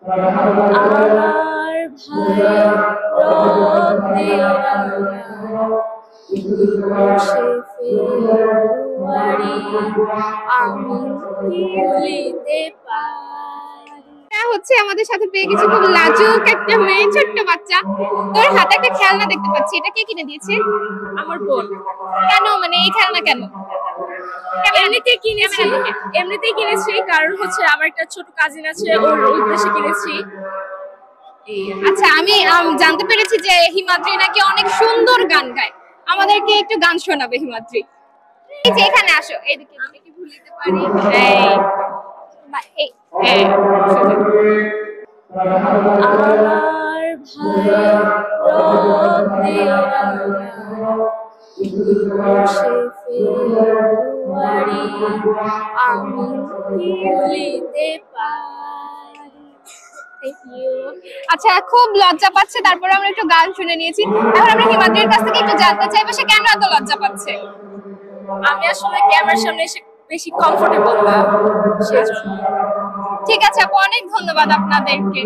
আমার ভাইয়ের রক্তে রাঙা 21শে ফেব্রুয়ারি আমি ভুলিতে পারি। হচ্ছে আমাদের সাথে পেয়ে গেছি খুব লাজুক একটা মেয়ে, ছোট্ট বাচ্চা। তোর হাতে একটা খেলনা দেখতে পাচ্ছি, এটা কে কিনে দিয়েছে? আমার বোন। কেন, মানে এই খেলনা কেন? এমনিতেই কিনেছি, কারণ হচ্ছে আমার একটা ছোট কাজিন আছে, ওর উদ্দেশ্যে কিনেছি। আচ্ছা, আমি জানতে পেরেছি যে হিমাদ্রি নাকি অনেক সুন্দর গান গায়, আমাদেরকে একটু গান শোনাবে হিমাদ্রি? এই যে এখানে আসো, এইদিকে। আমি কি ভুলিতে পারি? আমার ভাইয়ের রক্তে রাঙা 21শে ফেব্রুয়ারি আমি ভুলিতে পারি। আচ্ছা, খুব লজ্জা পাচ্ছে, তারপরে আমরা একটু গান শুনে নিয়েছি। এখন আমরা হিমাদ্রির কাছ থেকে একটু জানতে চাইবো সে কেন এত লজ্জা পাচ্ছে। আমি আসলে ক্যামেরার সামনে এসে বেশি কমফোর্টেবল না, সেজন্য। ঠিক আছে আপু, অনেক ধন্যবাদ আপনাদেরকে।